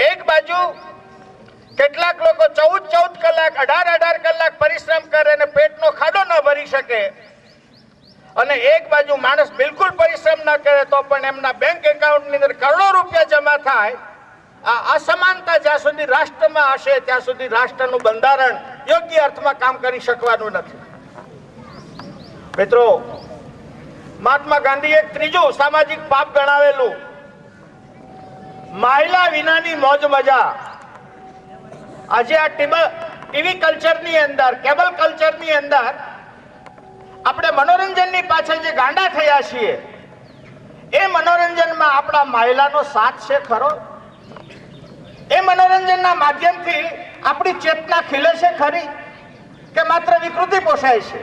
એક બાજુ કેટલાક લોકો 14 કલાક 18 કલાક પરિશ્રમ કરે અને પેટનો ખાડો ન ભરી શકે, અને એક બાજુ માણસ બિલકુલ પરિશ્રમ ન કરે તો પણ એમના બેંક એકાઉન્ટની અંદર કરોડો રૂપિયા જમા થાય. આ અસમાનતા જ્યાં સુધી રાષ્ટ્રમાં હશે ત્યાં સુધી રાષ્ટ્રનું બંધારણ યોગ્ય અર્થમાં કામ કરી શકવાનું નથી. મિત્રો, મહાત્મા ગાંધીએ એક ત્રીજું સામાજિક પાપ ગણાવેલું મહિલા વિનાની મોજ મજા. આજે આ ટીવી કલ્ચરની અંદર, કેબલ કલ્ચરની અંદર આપણે મનોરંજનની પાછળ જે ગાંડા થયા છીએ, એ મનોરંજનમાં આપણા મહિલાનો સાથ છે ખરો? એ મનોરંજનના માધ્યમથી આપણી ચેતના ખીલે છે ખરી, કે માત્ર વિકૃતિ પોષાય છે?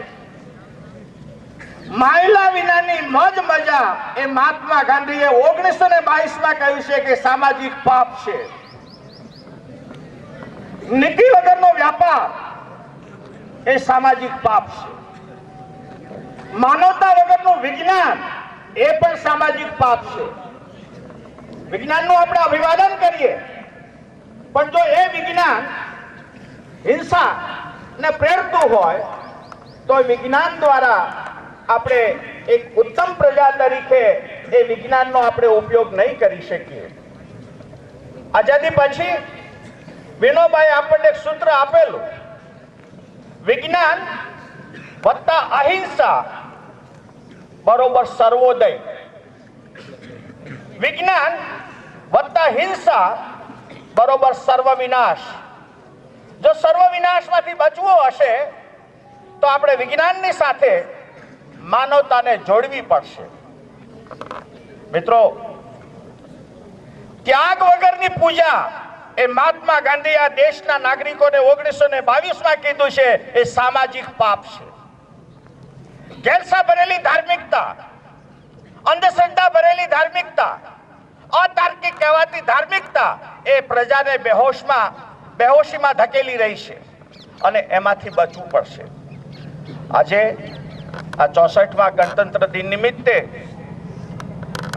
મહિલા વિનાની મોજ મજા એ મહાત્મા ગાંધીએ 1922માં કહ્યું છે કે સામાજિક પાપ છે. નીતિ વગરનો વ્યાપાર એ સામાજિક પાપ છે. માનવતા વગરનું વિજ્ઞાન એ પણ સામાજિક પાપ છે. વિજ્ઞાનનું આપણે અભિવાદન કરીએ, પણ જો એ વિજ્ઞાન હિંસા ને પ્રેરતું હોય તો વિજ્ઞાન દ્વારા આપણે એક ઉત્તમ પ્રજા તરીકે એ વિજ્ઞાનનો આપણે ઉપયોગ નહીં કરી શકીએ. આઝાદી પછી વિનોબાએ આપણને એક સૂત્ર આપેલું, વિજ્ઞાન વત્તા અહિંસા બરોબર સર્વોદય. વિજ્ઞાન વત્તા હિંસા બરોબર સર્વ વિનાશ. જો સર્વ વિનાશમાંથી બચવું હશે તો આપણે વિજ્ઞાનની સાથે માનવતાને જોડવી પડશે. મિત્રો, ત્યાગ વગરની પૂજા એ મહાત્મા ગાંધી આ દેશના નાગરિકોને 1922માં કીધું છે એ સામાજિક પાપ છે. ગેરસા ભરેલી ધાર્મિકતા, અંધશ્રદ્ધા ભરેલી ધાર્મિકતા, અતાર્કિક કહેવાતી ધાર્મિકતા એ પ્રજાને બેહોશીમાં ધકેલી રહી છે અને એમાંથી બચવું પડશે. આજે આ 64મા ગણતંત્ર દિન નિમિત્તે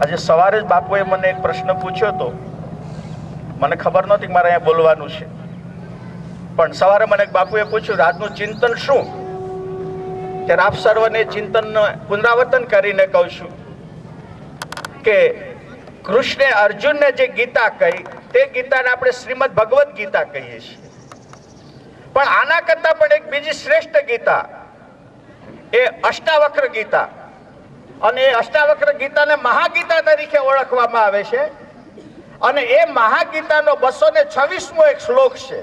આજે સવારે જ બાપુએ મને એક પ્રશ્ન પૂછ્યો હતો. મને ખબર નહોતી કે મારે અહીંયા બોલવાનું છે, પણ સવારે મને બાપુએ પૂછ્યું આજનું ચિંતન શું? ત્યારે આપ સર્વને ચિંતનનું પુનરાવર્તન કરીને કહું છું કે કૃષ્ણે અર્જુનને જે ગીતા કહી તે ગીતાને આપણે શ્રીમદ ભગવદ્ ગીતા કહીએ છીએ, પણ આના કરતા પણ એક બીજી શ્રેષ્ઠ ગીતા એ અષ્ટાવક્ર ગીતા, અને એ અષ્ટાવક્ર ગીતાને મહાગીતા તરીકે ઓળખવામાં આવે છે. અને એ મહાગીતાનો 226મો એક શ્લોક છે,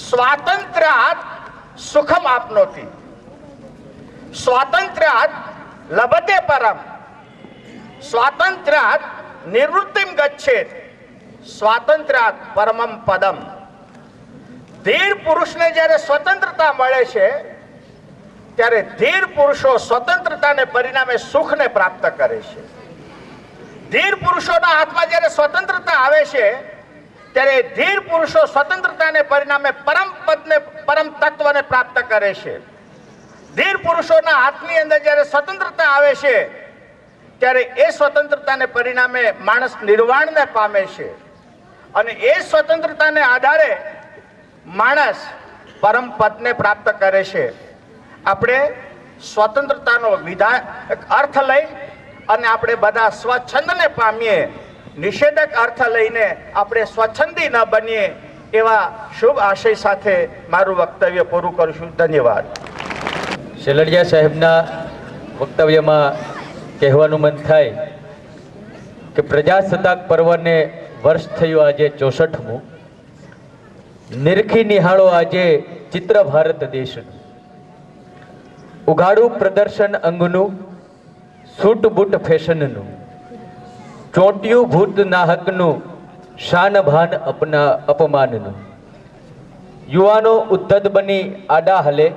સ્વાતંત્ર્યાત સુખમ આપનોતિ, સ્વાતંત્ર્યાત લભતે પરમ, સ્વાતંત્ર્યાત નિવૃત્તિમ ગચ્છેત, સ્વાતંત્ર્યાત પરમમ પદમ. ધીર પુરુષને જ્યારે સ્વતંત્રતા મળે છે ત્યારે ધીર પુરુષો સ્વતંત્રતાને પરિણામે સુખને પ્રાપ્ત કરે છે. ધીર પુરુષોના હાથમાં જ્યારે સ્વતંત્રતા આવે છે ત્યારે ધીર પુરુષો સ્વતંત્રતાને પરિણામે પરમ પદને, પરમ તત્વને પ્રાપ્ત કરે છે. ધીર પુરુષોના હાથની અંદર જ્યારે સ્વતંત્રતા આવે છે ત્યારે એ સ્વતંત્રતાને પરિણામે માણસ નિર્વાણને પામે છે, અને એ સ્વતંત્રતાને આધારે માણસ પરમ પદને પ્રાપ્ત કરે છે. આપણે સ્વતંત્રતાનો અર્થ લઈ અને આપણે બધા સ્વચ્છંદને પામીએ, નિષેધક અર્થ લઈને આપણે સ્વચ્છંદી ન બનીએ, એવા શુભ આશય સાથે મારું વક્તવ્ય પૂરું કરું છું. ધન્યવાદ. શેલડિયા સાહેબના વક્તવ્યમાં કહેવાનું મન થાય કે પ્રજાસત્તાક પર્વને વર્ષ થયું આજે 64મું. નિરખી નિહાળો આજે ચિત્ર ભારત દેશનું, ઉઘાડું પ્રદર્શન અંગનું, સૂટ બૂટ ફેશનનું, ચોંટ્યું ભૂત નાહકનું, શાન ભાન અપમાનનું. યુવાનો ઉદ્ધત બની આડા હલે,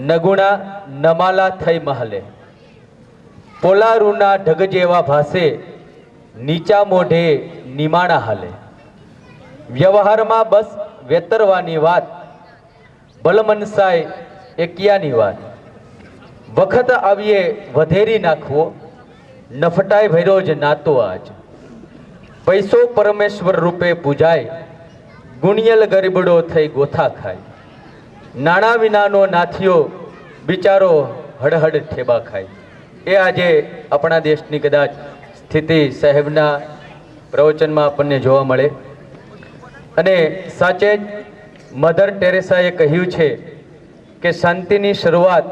નગુણા નમાલા થઈ મહલે. પોલારૂના ઢગ જેવા ભાસે, નીચા મોઢે નિમાણા હાલે. વ્યવહારમાં બસ વેતરવાની વાત, ભલમનસાય એකිયાની વાત. વખત આવીએ વધેરી નાખવો, નફટાય ભર્યો જ નાતો આજ. પૈસો પરમેશ્વર રૂપે પૂજાય, ગુણિયલ ગરીબડો થઈ ગોથા ખાય, નાણાં વિનાનો નાથિયો બિચારો હડહડ ઠેબા ખાય. એ આજે આપણા દેશની કદાચ સ્થિતિ સાહેબના પ્રવચનમાં આપણને જોવા મળે. અને સાચે જ મધર ટેરેસાએ કહ્યું છે કે શાંતિની શરૂઆત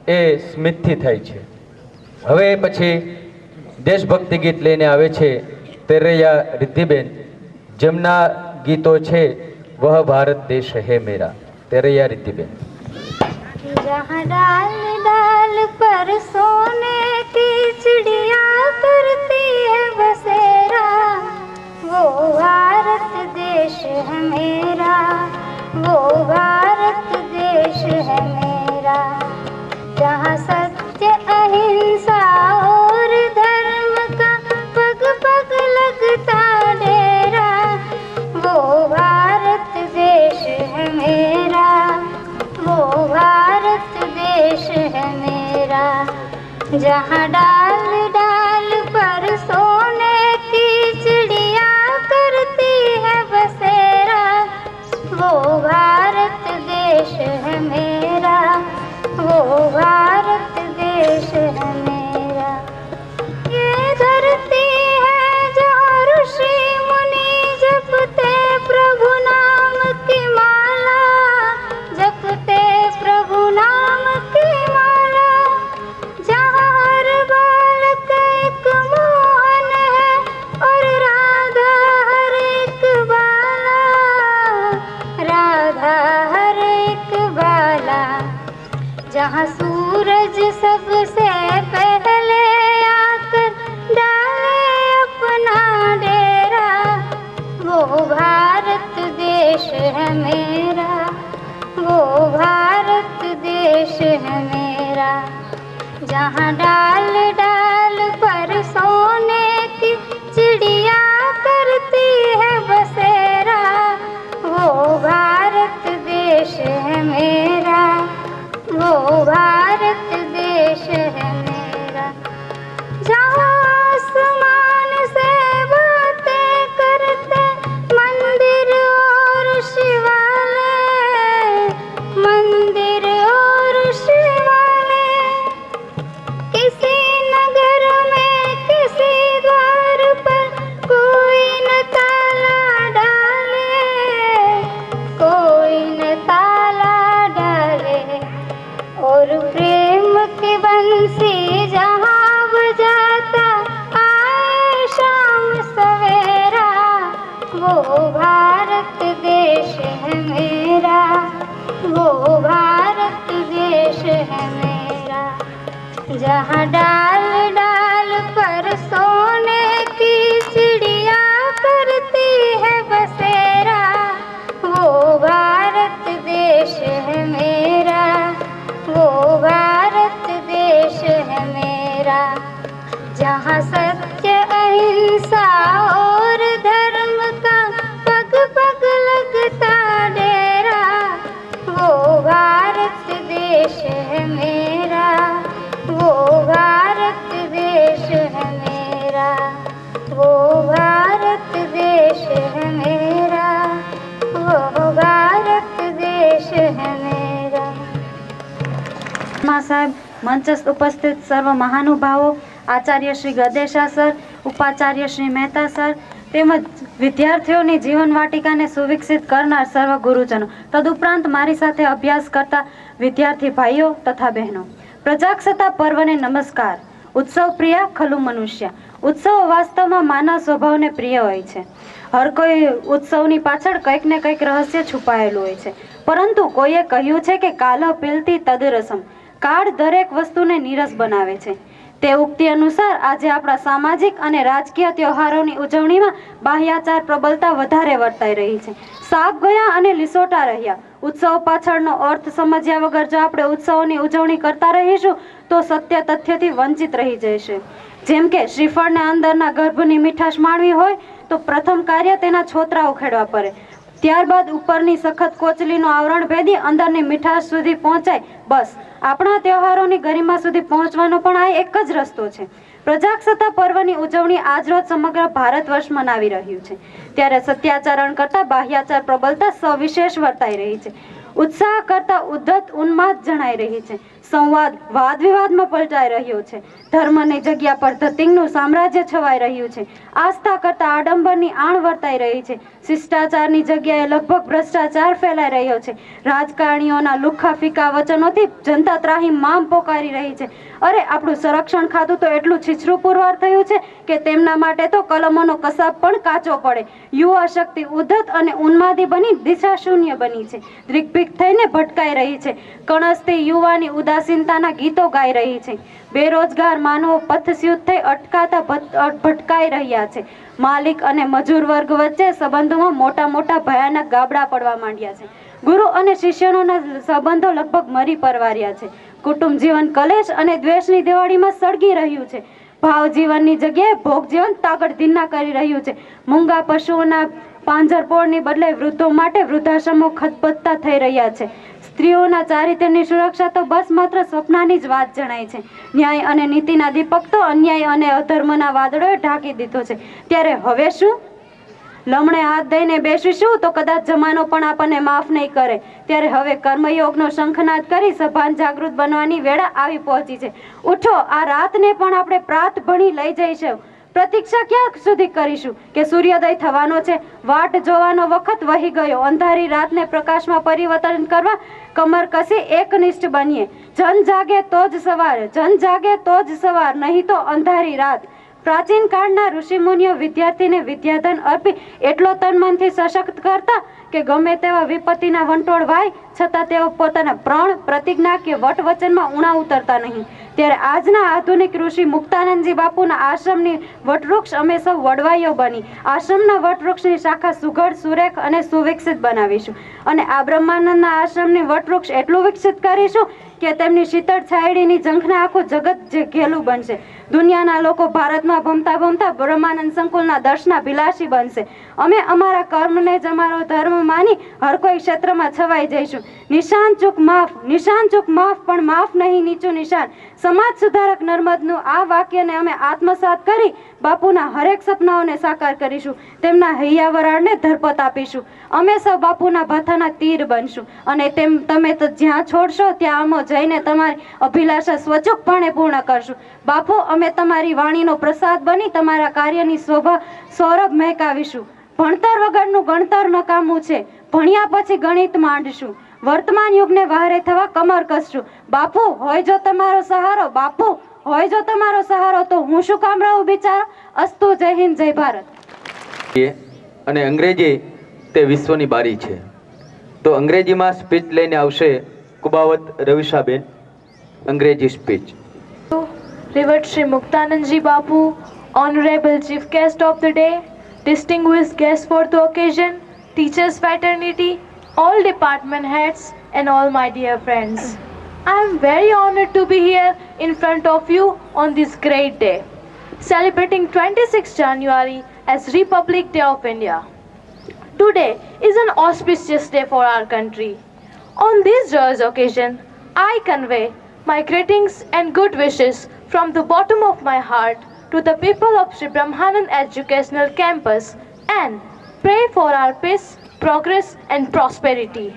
એ સ્મિતથી થાય છે. હવે પછી દેશભક્તિ ગીત લઈને આવે છે તેરૈયા રિદ્ધિબેન, જેમના ગીતો છે વહ ભારત દેશ હે મેરા. તેરૈયા રિદ્ધિબેન. जहाँ डाल डाल पर सोने की चिड़िया करती है बसेरा, वो भारत देश है मेरा, वो भारत देश है मेरा. जहाँ सत्य अहिंसा और धर्म का पग पग लगता डेरा, वो भारत देश है मेरा, वो भारत देश है मेरा. जहाँ डाल डाल पर सोने की चिड़िया करती है बसेरा, वो भारत देश है मेरा, वो भारत देश है मेरा. ये धरती है जो ऋषि मुनि जपते प्रभु नाम की माला, जपते प्रभु नाम की माला. जहाँ हर बालक एक मोहन है और राधा हर एक बाला, राधा हर एक बाला. जहाँ सूरज सबसे पहले आकर डाले अपना डेरा, वो भारत देश है मेरा, वो भारत देश है मेरा. जहाँ डाल डाल पर सोने की चिड़िया करती है बसेरा, वो भारत देश है मेरा, वो भारत देश है मेरा. जहाँ आसमान से बातें करते मंदिर और शिवालय, मंदिर और शिवालय. किसी नगर में किसी द्वार पर कोई न ताला डाले, कोई न ताला डाले. और प्रेम की बंसी जहाँ बजाता आए शाम सवेरा, वो भारत देश है मेरा, वो भारत देश है मेरा. जहाँ डाल डाल पर सोने की चिड़िया करती है बसेरा, वो भारत देश है मेरा, वो भारत देश है मेरा. जहाँ सत्य अहिंसा और धर्म का पग पग लगता डेरा, वो भारत देश है मेरा, वो भारत देश है मेरा, वो भारत देश है मेरा, वो भारत देश है मेरा. સાહેબ, મંચસ્થ ઉપસ્થિત સર્વ મહાનુભાવો, આચાર્ય શ્રી ગદેશા સર, ઉપાચાર્ય શ્રી મહેતા સર તેમજ વિદ્યાર્થીઓની જીવન વાટિકાને સુવિકસિત કરનાર સર્વ ગુરુજનો, તદુપરાંત મારી સાથે અભ્યાસ કરતા વિદ્યાર્થી ભાઈઓ તથા બહેનો, પ્રજાસત્તાક પર્વને નમસ્કાર. ઉત્સવ પ્રિય ખલુ મનુષ્ય. ઉત્સવ વાસ્તવમાં માનવ સ્વભાવને પ્રિય હોય છે. હર કોઈ ઉત્સવની પાછળ કંઈક ને કંઈક રહસ્ય છુપાયેલું હોય છે. પરંતુ કોઈએ કહ્યું છે કે કાલ પીલતી તદરસમ, કાળ દરેક વસ્તુને નીરસ બનાવે છે. તે ઉક્તિ અનુસાર આજે આપણા સામાજિક અને રાજકીય તહેવારોની ઉજવણીમાં બાહ્યાચાર પ્રબળતા વધારે વર્તાઈ રહી છે. સાપ ગયા અને લીસોટા રહ્યા. ઉત્સવ પાછળનો અર્થ સમજ્યા વગર જો આપણે ઉત્સવોની ઉજવણી કરતા રહીશું તો સત્ય તથ્યથી વંચિત રહી જશે. જેમ કે શ્રીફળને અંદરના ગર્ભની મીઠાશ માણવી હોય તો પ્રથમ કાર્ય તેના છોતરા ઉખેડવા પડે, ત્યારબાદ ઉપરની સખત કોચલીનું આવરણ ભેદી અંદરની મીઠાશ સુધી પહોંચાય. બસ આપણા તહેવારોની ગરિમા સુધી પહોંચવાનો પણ આ એક જ રસ્તો છે. પ્રજાસત્તાક પર્વની ઉજવણી આજરોજ સમગ્ર ભારત વર્ષ મનાવી રહ્યું છે. ત્યારે સત્યાચરણ કરતા બાહ્યાચાર પ્રબલતા સવિશેષ વર્તાઈ રહી છે. ઉત્સાહ કરતા ઉદ્ધત ઉન્માદ જણાઈ રહી છે. સંવાદ વાદ વિવાદમાં પલટાઈ રહ્યો છે. ધર્મની જગ્યા પર ધતિંગનું સામ્રાજ્ય છવાઈ રહ્યું છે. આસ્થા કરતા આડંબરની આણ વર્તાઈ રહી છે. શિષ્ટાચારની જગ્યાએ લગભગ ભ્રષ્ટાચાર ફેલાઈ રહ્યો છે. રાજકારણીઓના લુખ્ખા ફીકા વચનોથી જનતા ત્રાહી મામ પોકારી રહી છે. અરે આપણું સંરક્ષણ ખાતું તો એટલું છીછરું પુરવાર થયું છે કે તેમના માટે તો કલમોનો કસાબ પણ કાચો પડે. યુવા શક્તિ ઉદ્ધત અને ઉન્માદી બની દિશા શૂન્ય બની છે. દિગ્ભીક થઈને ભટકાઈ રહી છે. કણસથી યુવાની ઉદાસીનતાના ગીતો ગાઈ રહી છે. બેરોજગાર માનવો પથસ્યુત થઈ અટકાતા ભટકાઈ રહ્યા છે. માલિક અને મજૂર વર્ગ વચ્ચે સંબંધોમાં મોટા મોટા ભયાનક ગાબડા પડવા માંડ્યા છે. ગુરુ અને શિષ્યનોના સંબંધો લગભગ મરી પરવાર્યા છે. કુટુંબ જીવન કલેશ અને દ્વેષની દિવાળીમાં સળગી રહ્યું છે. ભાવ જીવનની જગ્યાએ ભોગ જીવન તાકડધીના કરી રહ્યું છે. મૂંગા પશુઓના પાંજરપોળની બદલે વૃદ્ધો માટે વૃદ્ધાશ્રમો ખતબત્તા થઈ રહ્યા છે. સ્ત્રીઓના ચારિત્ર્યની સુરક્ષા તો બસ માત્ર સ્વપ્નાની જ વાત જણાય છે. ન્યાય અને નીતિના દીપક તો અન્યાય અને અધર્મના વાદળોએ ઢાંકી દીધો છે. ત્યારે હવે શું? લમણે હાથ દઈને બેસીશું તો કદાચ જમાનો પણ આપણને માફ નહીં કરે. ત્યારે હવે કર્મયોગનો શંખનાદ કરી સભાન જાગૃત બનવાની વેળા આવી પહોંચી છે. ઉઠો, આ રાતને પણ આપણે પ્રાત ભણી લઈ જઈશું. પ્રતીક્ષા ક્યાં સુધી કરીશું કે સૂર્યોદય થવાનો છે? વાટ જોવાનો વખત વહી ગયો. અંધારી રાતને પ્રકાશમાં પરિવર્તન કરવા કમર કસી એકનિષ્ઠ બનીએ. જન જાગે તો જ સવાર, જન જાગે તો જ સવાર, નહીં તો અંધારી રાત. પ્રાચીન કાળના ઋષિમુનિઓ વિદ્યાર્થીને વિદ્યાધન અર્પી એટલો તન મનથી સશક્ત કરતા કે ગમે તેવા વિપત્તિના વંટોળ વાય છતાં તેઓ પોતાના પ્રણ, પ્રતિજ્ઞા કે વટ વચનમાં ઉણા ઉતરતા નહીં. ત્યારે આજના આધુનિક ઋષિ મુક્તાનંદજી બાપુના આશ્રમની વટવૃક્ષ અમે સૌ વડવાઈઓ બની આશ્રમના વટવૃક્ષની શાખા સુઘડ, સુરેખ અને સુવિકસિત બનાવીશું. અને આ બ્રહ્માનંદના આશ્રમની વટવૃક્ષ એટલું વિકસિત કરીશું કે તેમની શીતળ છાયડીની ઝંખના આખું જગત જે ઘેલું બનશે. દુનિયાના લોકો ભારતમાં ભમતા ભમતા બ્રહ્માનંદ સંકુલના દર્શના ભિલાષી બનશે. અમે અમારા કર્મને જ અમારો ધર્મ માની હર કોઈ ક્ષેત્રમાં છવાઈ જઈશું. નિશાન ચૂક માફ, નિશાન ચૂક માફ, પણ માફ નહીં નીચું નિશાન. સમાજ સુધારક નર્મદનું આ વાક્યને અમે આત્મસાત કરી બાપુના હરેક સપનાઓને સાકાર કરીશું. તેમના હૈયા વરાળને ધરપત આપીશું. અમે સૌ બાપુના ભાથાના તીર બનશું. અને તમે તો જ્યાં છોડશો ત્યાં અમો જઈને તમારી અભિલાષા સ્વચૂકપણે પૂર્ણ કરશું. બાપુ, અમે તમારી વાણીનો પ્રસાદ બની તમારા કાર્યની શોભા સૌરભ મહેકાવીશું. ભણતર વગરનું ગણતર નકામું છે. ભણ્યા પછી ગણિત માંડશું. વર્તમાન યુગને વહારે થવા કમર કસશું. બાપુ, હોય જો તમારો સહારો, બાપુ હોય જો તમારો સહારો, તો હું શું કામ રહું બિચારો? અસ્તુ, જય હિન્દ, જય ભારત. અને અંગ્રેજી તે વિશ્વની બારી છે. તો અંગ્રેજીમાં સ્પીચ લઈને આવશે કુબાવત રવિશાબેન. અંગ્રેજી speech. Revered Sri Muktanandji Bapu, Honorable Chief Guest of the Day, distinguished guests for the occasion, teachers fraternity, all department heads and all my dear friends. I am very honored to be here in front of you on this great day, celebrating 26 January as Republic Day of India. Today is an auspicious day for our country. On this joyous occasion, I convey my greetings and good wishes from the bottom of my heart to the people of Sri Brahmanand Educational Campus and pray for our peace, progress and prosperity.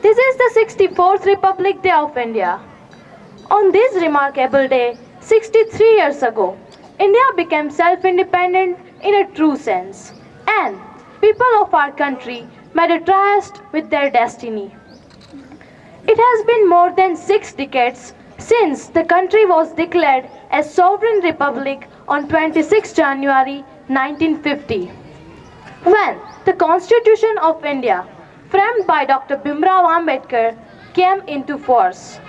This is the 64th Republic Day of India. On this remarkable day, 63 years ago, India became self-independent in a true sense, and people of our country made a tryst with their destiny. It has been more than 6 decades since the country was declared as sovereign republic on 26 January 1950, when the Constitution of India, framed by Dr. Bhimrao Ambedkar, came into force.